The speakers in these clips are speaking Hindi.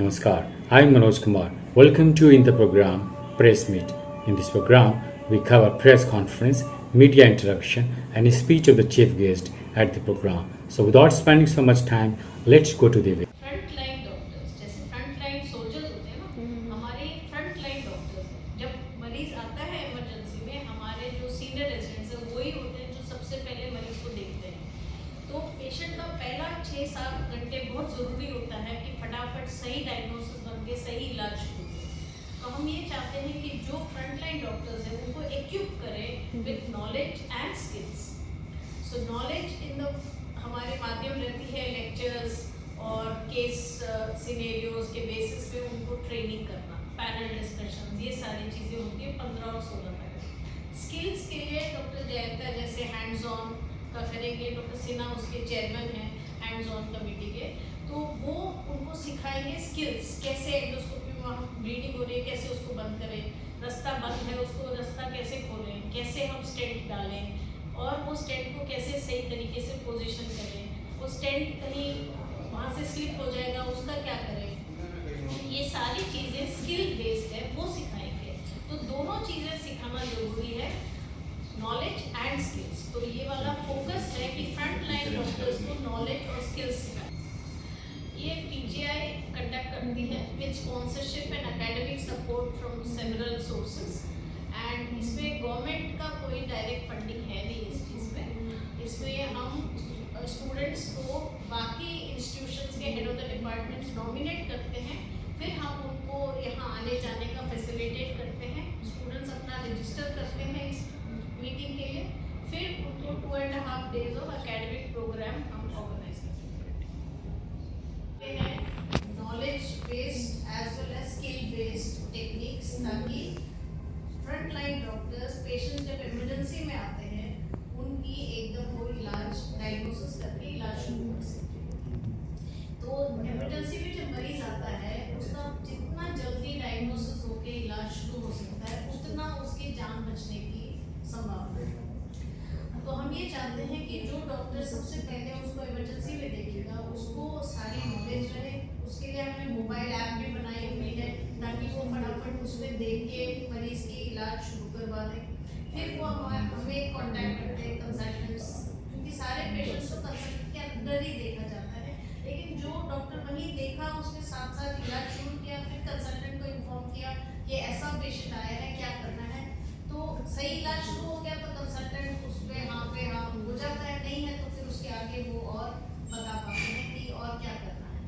Namaskar, I am Manoj Kumar. Welcome to in the program Press Meet. In this program, we cover press conference, media interaction, and a speech of the chief guest at the program. So, without spending so much time, let's go to the video. Front line doctors जैसे फ्रंट लाइन सोल्जर्स होते हैं ना, हमारे फ्रंट लाइन डॉक्टर्स हैं। जब मरीज आता है इमरजेंसी में, हमारे जो सीनियर रेजिडेंट्स हैं वही होते हैं जो सबसे पहले मरीज को देखते हैं। तो पेशेंट का पहला 6-7 घंटे बहुत ज़रूरी होता है कि फटाफट सही डायग्नोसिस बन के सही इलाज शुरू हो। तो हम ये चाहते हैं कि जो फ्रंट लाइन डॉक्टर्स हैं उनको एक्यूप करें with knowledge and skills. So knowledge in the हमारे माध्यम रहती है लेक्चर्स और केस सिनेरियोज के बेसिस पे उनको ट्रेनिंग करना, पैनल डिस्कशन, ये सारी चीज़ें होती है 15 और 16 तक। स्किल्स के लिए डॉक्टर जयंता जैसे हैंड्स ऑन का करेंगे, डॉक्टर सिन्हा उसके चेयरमैन हैं हैंड्स ऑन कमेटी के, तो वो उनको सिखाएंगे स्किल्स, कैसे एंडोस्कोपी में वहाँ ब्लीडिंग हो रही है कैसे उसको बंद करें, रास्ता बंद है उसको रास्ता कैसे खोलें, कैसे हम स्टेंट डालें और वो स्टेंट को कैसे सही तरीके से पोजीशन करें, वो स्टेंट कहीं वहाँ से स्लिप हो जाएगा उसका क्या करें। ये सारी चीज़ें स्किल बेस्ड है, वो सिखाएंगे। तो दोनों चीज़ें सिखाना जरूरी है, नॉलेज एंड स्किल्स। तो ये वाला फोकस है कि फ्रंट लाइन डॉक्टर्स को नॉलेज और स्किल्स सिखाएं। ये पीजीआई कंडक्ट करती है with sponsorship and academic support from several sources. And इसमें गवर्नमेंट का कोई डायरेक्ट फंडिंग है नहीं इस चीज़ में। इसमें हम स्टूडेंट्स को बाकी इंस्टीट्यूशंस के head of the departments nominate करते हैं, फिर हम उनको यहाँ आने जाने का फैसिलिटेट करते हैं। स्टूडेंट्स अपना रजिस्टर करते हैं इस मीटिंग के लिए, फिर उनको 2.5 days ऑफ एकेडमिक प्रोग्राम हम ऑर्गेनाइज करते हैं। Knowledge based as well as skill based techniques, ताकि फ्रंट लाइन डॉक्टर्स पेशेंट जब इमरजेंसी में आते हैं उनकी एकदम वो इलाज डायग्नोसिस करके इलाज शुरू कर सकते हैं। तो इमरजेंसी में जब मरीज आता है उसका जितना जल्दी डायग्नोसिस होके इलाज शुरू हो सकता है उतना उसकी जान बचने की संभावना है। तो हम ये चाहते हैं कि जो डॉक्टर सबसे पहले उसको इमरजेंसी में देखेगा उसको सारी नॉलेज रहे। उसके लिए हमने मोबाइल ऐप भी बनाई हुई है ताकि वो फटाफट उसमें देख के मरीज की इलाज शुरू करवा दें। फिर वो हमें कॉन्टैक्ट करते हैं कंसल्टेंट्स, क्योंकि सारे पेशेंट्स को कंसल्टेंट के अंदर ही देखा जाता है, लेकिन जो डॉक्टर वहीं देखा उसने साथ साथ इलाज शुरू किया, फिर कंसल्टेंट को इन्फॉर्म किया कि ऐसा पेशेंट आया है क्या करना है, तो सही इलाज शुरू हो गया तो कंसल्टेंट उस पर हाँ हो जाता है, नहीं है तो फिर उसके आगे वो और बता पाते हैं कि और क्या करना है।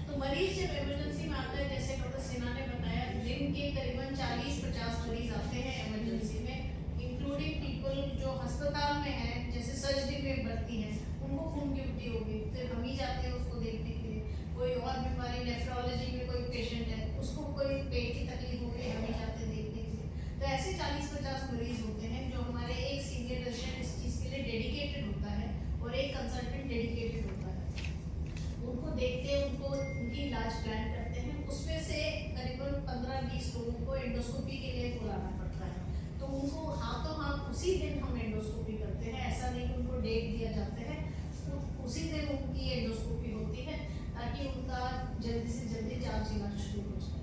तो मरीज जब इमरजेंसी में आता है, जैसे डॉक्टर सिन्हा ने बताया, दिन के करीबन 40-50 मरीज आते हैं इमरजेंसी में, इंक्लूडिंग पीपल जो अस्पताल में है, जैसे सर्जरी में भर्ती है, उनको खून की उल्टी होगी, फिर हम ही जाते हैं उसको देखने के लिए। कोई और बीमारी, नेफ्रोलॉजी में कोई पेशेंट है उसको कोई पेट की तकलीफ हो गई, हम ही जाते हैं देखने के लिए। तो ऐसे 40-50 मरीज होते हैं जो हमारे एक सीनियर रेजिडेंट इस चीज़ के लिए डेडिकेटेड होता है और एक कंसल्टेंट डेडिकेटेड होता है। उनको देखते हैं, उनको उनकी इलाज प्लान करते हैं। उसमें से करीबन 15-20 लोगों को एंडोस्कोपी के लिए बुलाना पड़ता है, तो उनको हाथों हाथ उसी दिन हम एंडोस्कोपी करते हैं। ऐसा नहीं कि उनको डेट दिया जाता है, तो उसी दिन उनकी एंडोस्कोपी होती है ताकि उनका जल्दी से जल्दी जांच इलाज शुरू हो जाए।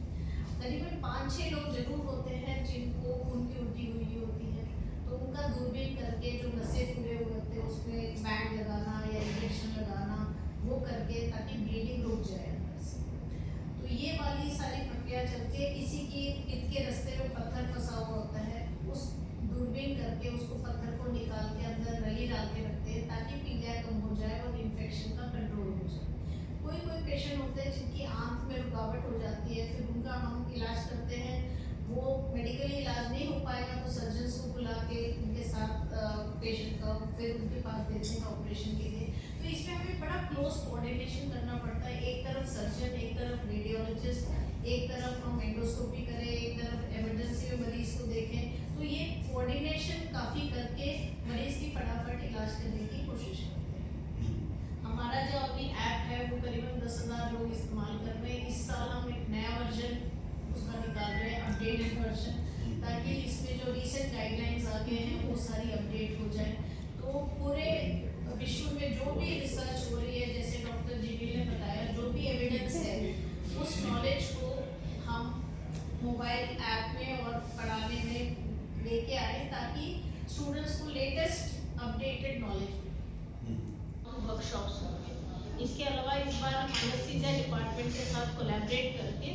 करीबन 5-6 लोग जरूर होते हैं जिनको खून की उल्टी हुई होती है, तो उनका दूरबीन करके जो नसें खुले हुए होते हैं उसमें बैंड लगाना या इंजेक्शन लगाना, वो करके ताकि ब्लीडिंग रुक जाए अंदर से। तो ये वाली सारी प्रक्रिया चलती है। किसी की पित्त के रास्ते में पत्थर फंसा हुआ होता है, उस दूरबीन करके उसको पत्थर को निकाल के अंदर रली डाल के रखते हैं ताकि पीलिया कम हो जाए और इन्फेक्शन का कंट्रोल हो जाए। कोई पेशेंट होते हैं जिनकी आंत में रुकावट हो जाती है, फिर उनका हम इलाज करते हैं, वो मेडिकली इलाज नहीं हो पाएगा तो सर्जन्स को बुला के उनके साथ पेशेंट का फिर उनके पास देते हैं ऑपरेशन के लिए। तो इसमें हमें बड़ा क्लोज कोऑर्डिनेशन करना पड़ता है। एक तरफ सर्जन, एक तरफ रेडियोलॉजिस्ट, एक तरफ हम एंडोस्कोपी करें, एक तरफ इमरजेंसी में मरीज को देखें। तो ये कोऑर्डिनेशन काफ़ी करके मरीज की फटाफट इलाज करने की कोशिश करते हैं। हमारा जो अभी ऐप है वो करीबन 10,000 लोग इस्तेमाल कर रहे हैं। इस साल हम एक नया वर्जन उसका निकाल रहे हैं, अपडेटेड वर्जन, ताकि इसमें जो रिसेंट गाइडलाइंस आ गए हैं वो सारी अपडेट हो जाए। तो पूरे विश्व में जो भी रिसर्च हो रही है, जैसे डॉक्टर जी ने बताया, जो भी एविडेंस है उस नॉलेज अपडेटेड नॉलेज वर्कशॉप्स होंगे। इसके अलावा इस बार हम एनेस्थीसिया डिपार्टमेंट के साथ कोलैबोरेट करके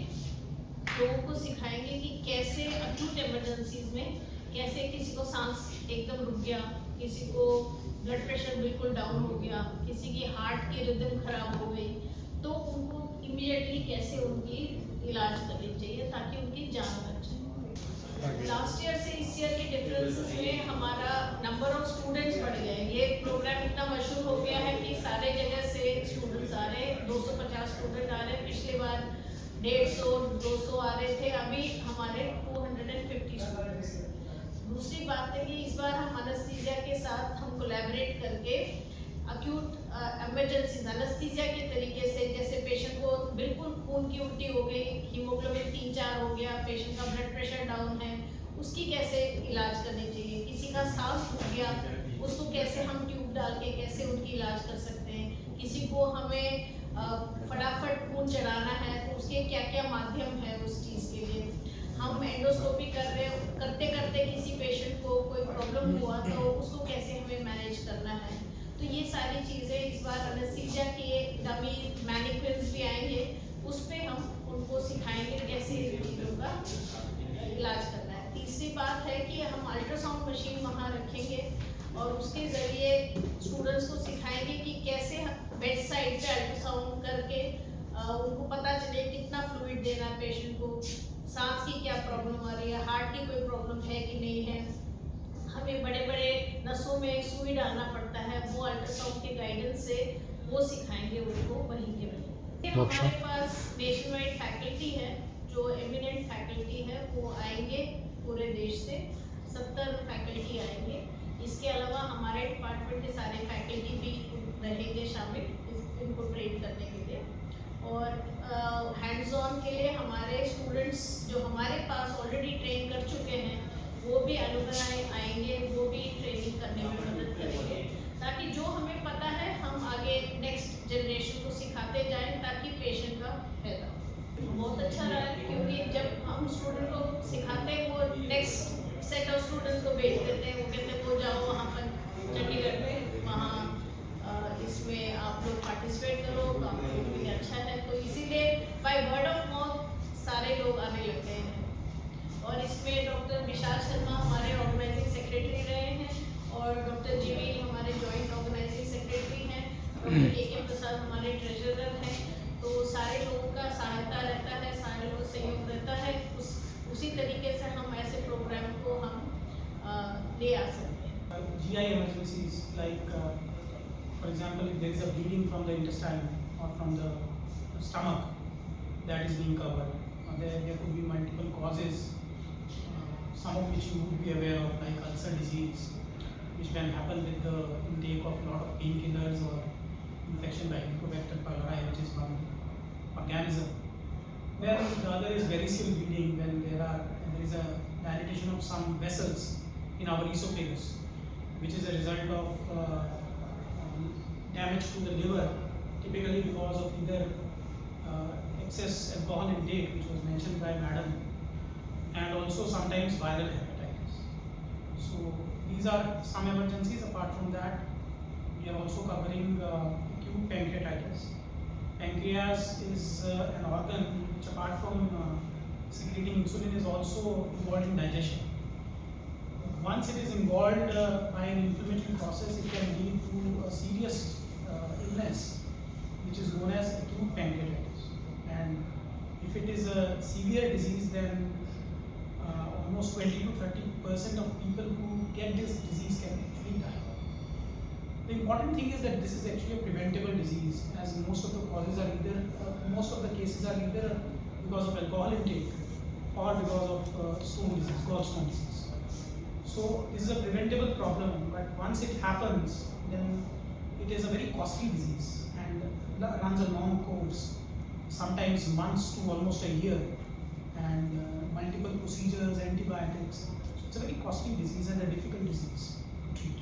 लोगों को सिखाएंगे कि कैसे अक्यूट इमरजेंसीज में कैसे किसी को सांस एकदम रुक गया, किसी को ब्लड प्रेशर बिल्कुल डाउन हो गया, किसी की हार्ट की रिदम खराब हो गई, तो उनको इमीडिएटली कैसे उनकी इलाज करनी चाहिए ताकि उनकी जान बच जाए। लास्ट ईयर से इस ईयर के डिफरेंसेस में हमारा नंबर ऑफ स्टूडेंट्स बढ़ गए। ये प्रोग्राम इतना मशहूर हो गया है कि सारे जगह से स्टूडेंट्स आ रहे हैं, 250 स्टूडेंट आ रहे हैं। पिछली बार 150-200 आ रहे थे, अभी हमारे 250 स्टूडेंट्स। दूसरी बात है कि इस बार हम एनेस्थीसिया के साथ हम कोलैबोरेट करके अक्यूट इमरजेंसीज एनेस्थीसिया के तरीके से, जैसे पेशेंट को बिल्कुल खून की उल्टी हो गई, हीमोग्लोबिन 3-4 हो गया, पेशेंट का ब्लड प्रेशर डाउन है, उसकी कैसे इलाज करनी चाहिए। किसी का सांस रुक गया, उसको कैसे हम ट्यूब डाल के कैसे उनकी इलाज कर सकते हैं। किसी को हमें फटाफट खून चढ़ाना है तो उसके क्या क्या माध्यम है उस चीज़ के लिए। हम एंडोस्कोपी करते करते किसी पेशेंट को कोई प्रॉब्लम हुआ तो उसको कैसे हमें मैनेज करना है। तो ये सारी चीज़ें इस बार एनेस्थीसिया के डमी मैनिक्विन्स भी आएंगे, उस पर हम उनको सिखाएंगे कैसे इन चीज़ों का इलाज करना है। तीसरी बात है कि हम अल्ट्रासाउंड मशीन वहाँ रखेंगे और उसके ज़रिए स्टूडेंट्स को सिखाएंगे कि कैसे बेड साइड पे अल्ट्रासाउंड करके उनको पता चले कितना फ्लूइड देना है पेशेंट को, सांस की क्या प्रॉब्लम आ रही है, हार्ट की कोई प्रॉब्लम है कि नहीं है, हमें बड़े बड़े नसों में सुई डालना पड़ता है, वो अल्ट्रासाउंड के गाइडेंस से वो सिखाएंगे उनको वहीं के वहीं। हमारे पास नेशन वाइड फैकल्टी है, जो एमिनेंट फैकल्टी है, वो आएंगे पूरे देश से, 70 फैकल्टी आएंगे। इसके अलावा हमारे डिपार्टमेंट के सारे फैकल्टी भी रहेंगे शामिल इनको ट्रेन करने के लिए। और हैंड्स ऑन के लिए हमारे स्टूडेंट्स जो हमारे पास ऑलरेडी ट्रेन कर चुके हैं, वो भी अलुमनाई आएंगे, वो भी ट्रेनिंग करने में मदद करेंगे, ताकि जो हमें पता है हम आगे नेक्स्ट जनरेशन को सिखाते जाएं ताकि पेशेंट का फायदा हो। बहुत अच्छा रहा है क्योंकि जब हम स्टूडेंट को सिखाते हैं वो नेक्स्ट सेट ऑफ स्टूडेंट्स को भेज देते हैं, वो कहते हैं वो जाओ वहाँ पर चंडीगढ़ में, वहाँ इसमें आप लोग पार्टिसिपेट करो, काम भी अच्छा है। तो इसीलिए बाय वर्ड ऑफ माउथ सारे लोग आने लगते हैं। और इसमें डॉक्टर विशाल शर्मा हमारे ऑर्गेनाइजिंग सेक्रेटरी रहे हैं और डॉक्टर जीवील हमारे जॉइंट ऑर्गेनाइजिंग सेक्रेटरी हैं, डॉक्टर के प्रसाद हमारे ट्रेजरर हैं। तो सारे लोगों का सहायता रहता है, सारे लोगों का सहयोग रहता है, उसी तरीके से हम ऐसे प्रोग्राम को हम ले आ सकते हैं। GI emergencies like for example if there is a bleeding from the intestine or from the stomach that is being covered, there could be multiple causes, some of which you would be aware of, like ulcer disease, which can happen with the intake of a lot of painkillers or infection by Helicobacter pylori, which is one organism. Then the other is variceal bleeding, when there is a dilatation of some vessels in our esophagus, which is a result of damage to the liver, typically because of either excess alcohol intake, which was mentioned by Madam, and also sometimes viral hepatitis. So these are some emergencies. Apart from that, we are also covering acute pancreatitis. Pancreas is an organ which, apart from secreting insulin, is also involved in digestion. Once it is involved by an inflammatory process, it can lead to a serious illness which is known as acute pancreatitis. And if it is a severe disease, then almost 20 to 30% of people who get this disease can actually die. The important thing is that this is actually a preventable disease, as most of the causes are most of the cases are either because of alcohol intake or because of stone disease, gallstone disease. So this is a preventable problem, but once it happens, then it is a very costly disease and runs a long course, sometimes months to almost a year, and multiple procedures, antibiotics. So it's a very costly disease and a difficult disease to treat.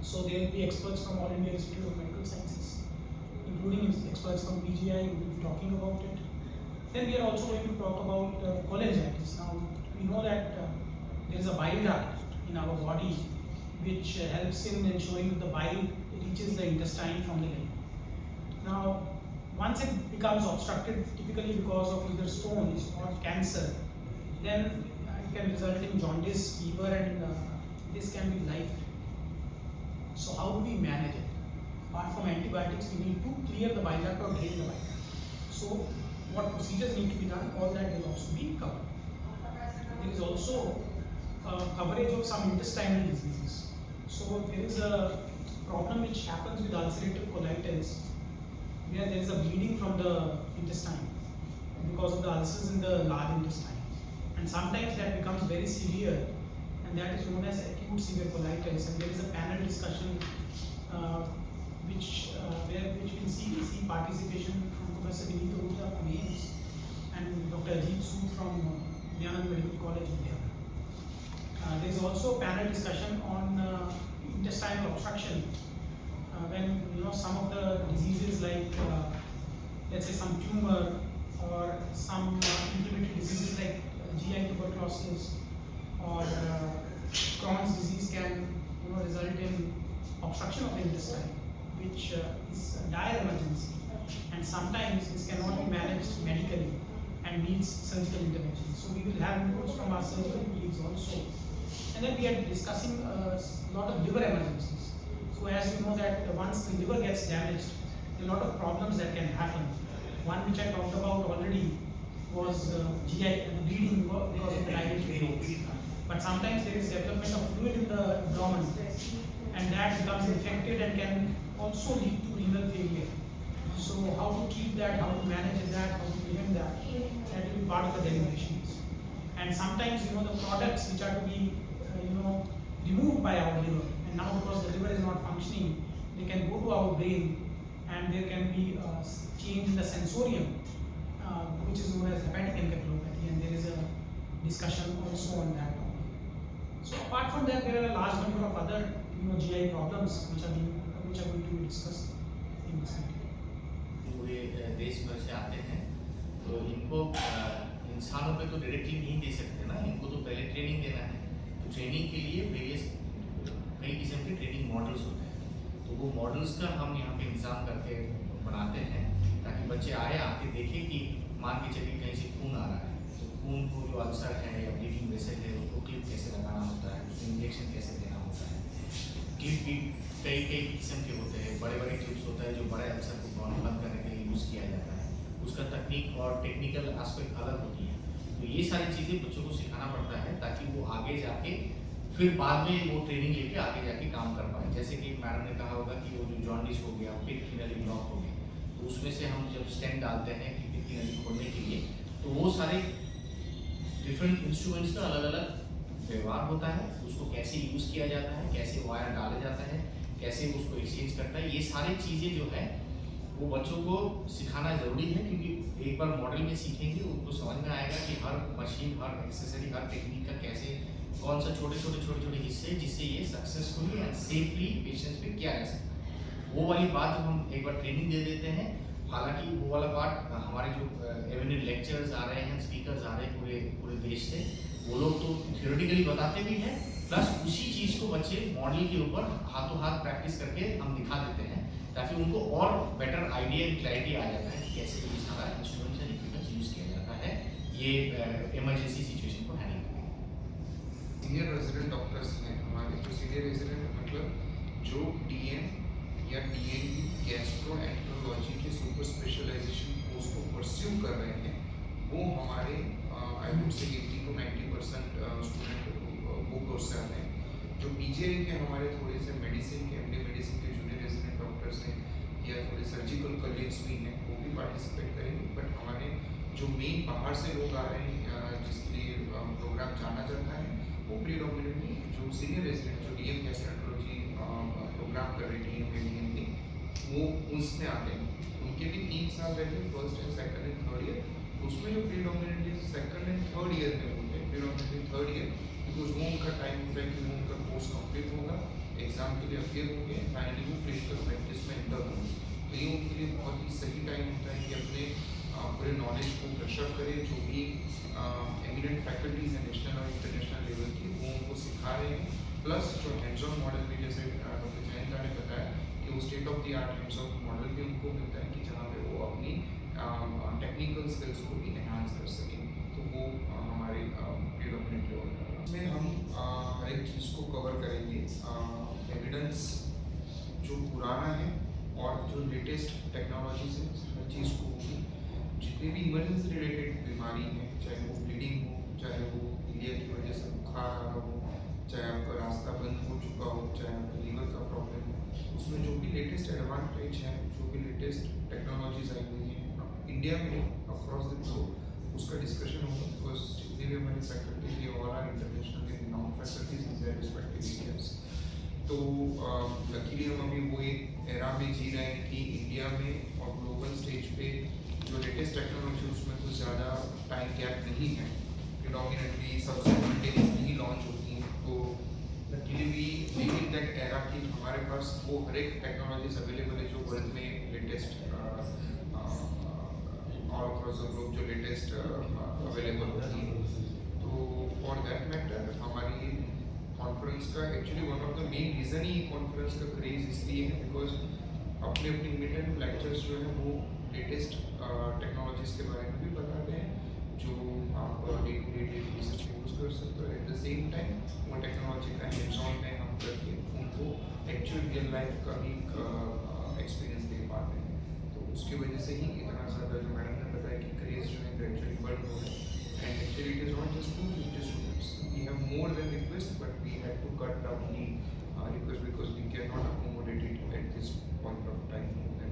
So there will be experts from All India Institute of Medical Sciences, including experts from PGI, who will be talking about it. Then we are also going to talk about cholangitis. Now we know that there is a bile duct in our body which helps in ensuring that the bile reaches the intestine from the liver. Now, once it becomes obstructed, typically because of either stones or cancer, then it can result in jaundice, fever, and this can be life-threatening. So, how do we manage it? Apart from antibiotics, we need to clear the bile duct or drain the bile duct. So, what procedures need to be done? All that will also be covered. There is also coverage of some intestinal diseases. So, there is a problem which happens with ulcerative colitis, where there is a bleeding from the intestine because of the ulcers in the large intestine, and sometimes that becomes very severe, and that is known as acute severe colitis. And there is a panel discussion which we can see participation from Professor Vinita Ahuja from AIIMS and Dr. Ajit Sood from Dayanand Medical College, Ludhiana. There is also a panel discussion on intestinal obstruction. When some of the diseases like let's say some tumor or some inflammatory diseases like GI tuberculosis or Crohn's disease can result in obstruction of the intestine, which is a dire emergency, and sometimes this cannot be managed medically and needs surgical intervention. So we will have inputs from our surgical colleagues also, and then we are discussing a lot of liver emergencies. So as you know that once the liver gets damaged, there are a lot of problems that can happen. One which I talked about already was GI and the bleeding because of the dilated veins. But sometimes there is development of fluid in the abdomen, and that becomes infected and can also lead to renal failure. So how to treat that, how to manage that, how to prevent that, that will be part of the deliberations. And sometimes the products which are to be removed by our liver, and now because the liver is not functioning, they can go to our brain, and there can be a change in the sensorium, which is known as hepatic encephalopathy, and there is a discussion also on that topic. So apart from that, there are a large number of other GI problems which are going to be discussed in this meeting. पूरे देश भर से आते हैं, तो इनको इंसानों पे तो डायरेक्टली नहीं दे सकते ना, इनको तो पहले ट्रेनिंग देना है। तो ट्रेनिंग के लिए वेरियस कई किस्म के ट्रेनिंग मॉडल्स होते हैं, तो वो मॉडल्स का हम यहाँ पे इंतजाम करके बनाते हैं ताकि बच्चे आके देखें कि मान के चलिए कहीं से खून आ रहा है, तो खून को जो अल्सर है या ब्लीडिंग वेसल है उसको क्लिप कैसे लगाना होता है, उसको इंजेक्शन कैसे देना होता है। क्लिप भी कई किस्म के होते हैं, बड़े क्लिप्स होता है जो बड़े अल्सर को बंद करने के लिए यूज़ किया जाता है, उसका तकनीक और टेक्निकल एस्पेक्ट अलग होती है। तो ये सारी चीज़ें बच्चों को सिखाना पड़ता है ताकि वो आगे जाके फिर बाद में वो ट्रेनिंग लेके आगे जाके काम कर पाए। जैसे कि मैडम ने कहा होगा कि वो जो जॉन्डिस हो गया, पित्त की नली ब्लॉक हो गई, तो उसमें से हम जब स्टेंट डालते हैं कि पित्त की नली खोलने के लिए, तो वो सारे डिफरेंट इंस्ट्रूमेंट्स का अलग अलग व्यवहार होता है, उसको कैसे यूज़ किया जाता है, कैसे वायर डाला जाता है, कैसे उसको एक्सचेंज करता है, ये सारी चीज़ें जो है वो बच्चों को सिखाना ज़रूरी है। क्योंकि एक बार मॉडल में सीखेंगे उनको समझ में आएगा कि हर मशीन, हर एक्सेसरी, हर टेक्निक का कैसे कौन सा छोटे हिस्से जिससे ये सक्सेसफुली एंड सेफली पेशेंट्स पे किया जा सकता है। वो वाली बात जब हम एक बार ट्रेनिंग दे देते हैं, हालांकि वो वाला पार्ट हमारे जो एवेन्यू लेक्चर्स आ रहे हैं, स्पीकर्स आ रहे हैं पूरे देश से, वो लोग तो थियोरेटिकली बताते भी हैं, प्लस उसी चीज़ को बच्चे मॉडल के ऊपर हाथों हाथ प्रैक्टिस करके हम दिखा देते हैं ताकि उनको और बेटर आइडिया एंड क्लैरिटी आ जाता है कि कैसे ये सारा इंस्ट्रूमेंट्स एंड इक्विपमेंट्स यूज़ किया जाता है ये इमरजेंसी सिचुएशन को हैंडल करने में। सीनियर रेजिडेंट डॉक्टर्स हैं हमारे, जो सीनियर रेजिडेंट मतलब जो डीएम या डीएनबी गैस्ट्रोएंटरोलॉजी के सुपर स्पेशलाइजेशन कोर्स को परस्यू कर रहे हैं, वो हमारे I would say 80 to 90% student वो कोर्स से आते हैं। जो पीजीआई के हमारे थोड़े से मेडिसिन के, एमडी मेडिसिन के जूनियर रेजिडेंट डॉक्टर्स हैं या थोड़े सर्जिकल कलीग्स भी हैं, वो भी पार्टिसिपेट करेंगे। बट हमारे जो मेन बाहर से लोग आ रहे हैं जिसके लिए प्रोग्राम जाना जाता है, वो प्रीडोमिनेटली जो सीनियर रेजिडेंट जो डीएम गैस्ट्रोएंटरोलॉजी प्रोग्राम कर रहे हैं डीएम के, वो उसमें आते हैं। उनके भी 3 साल रहते हैं, first and second and third year. उसमें जो predominantly second and third year में होते हैं, प्रीडोमिनेटली थर्ड ईयर, बिकॉज वो उनका टाइम होता है कि वो उनका कोर्स कंप्लीट होगा, एग्जाम के लिए अपियर होंगे, फाइनली वो क्लिनिकल प्रैक्टिस में एंटर होंगे। तो ये उनके लिए बहुत ही सही टाइम होता है कि अपने पूरे नॉलेज को ब्रशअप करें। जो भी एमिनेंट फैकल्टीज़ हैं नेशनल और इंटरनेशनल लेवल की, वो उनको सिखा रहे हैं प्लस जो हैंड्स ऑन मॉडल भी जैसे डॉक्टर जयंता ने बताया कि वो state of the art hands on model भी उनको मिलता है कि जहाँ पे वो अपनी टेक्निकल स्किल्स को भी एनहांस कर सकें, तो वो हमारे प्रीडोमिनेटली होगा। इसमें हम हर एक चीज़ को कवर करेंगे, एविडेंस जो पुराना है और जो लेटेस्ट टेक्नोलॉजी से हर चीज़ को होगी, जितनी भी इमरजेंसी रिलेटेड बीमारी है, चाहे वो ब्लीडिंग हो, चाहे वो इलिया की वजह से बुखार आ रहा हो, चाहे आपका रास्ता बंद हो चुका हो, चाहे आपका लीवर का प्रॉब्लम हो, उसमें जो भी लेटेस्ट एडवांटेज है, जो भी लेटेस्ट टेक्नोलॉजीज आई हुई हैं इंडिया में अक्रॉस द ग्लोब, उसका डिस्कशन होगा। बिकॉज जितनी भी हमारी फैकल्टी है all are internationally renowned faculties in their respective areas. तो लकीली हम अभी वो एक एरा में जी रहे हैं कि इंडिया में और ग्लोबल स्टेज पे जो लेटेस्ट टेक्नोलॉजी उसमें कुछ ज़्यादा टाइम गैप नहीं है, प्रिडोमिनेटली सबसे साइमल्टेनियसली ही लॉन्च होती हैं। तो luckily we live in that era कि हमारे पास वो हर एक टेक्नोलॉजीज अवेलेबल है जो वर्ल्ड में latest all across the globe जो लेटेस्ट अवेलेबल होती है। तो फॉर दैट मैटर हमारी कॉन्फ्रेंस का actually one of the main reason he conference का क्रेज इसलिए है बिकॉज अपने अपने मिड एंड लेक्चर्स जो है वो लेटेस्ट टेक्नोलॉजीज़ के बारे में भी बताते हैं जो आप डे टू डे बेसिस पे यूज़ कर सकते हो। एट द सेम टाइम वो टेक्नोलॉजी का हैंड्स ऑन में हम करके उनको एक्चुअल रियल लाइफ का भी एक्सपीरियंस दे पाते हैं। तो उसकी वजह से ही इतना ज़्यादा जो मैडम ने बताया कि क्रेज जो है ग्रेजुअली बढ़ रहा है। And actually it is not just 250 students, we have more than request but we have to cut down the request because we cannot accommodate it at this point of time more than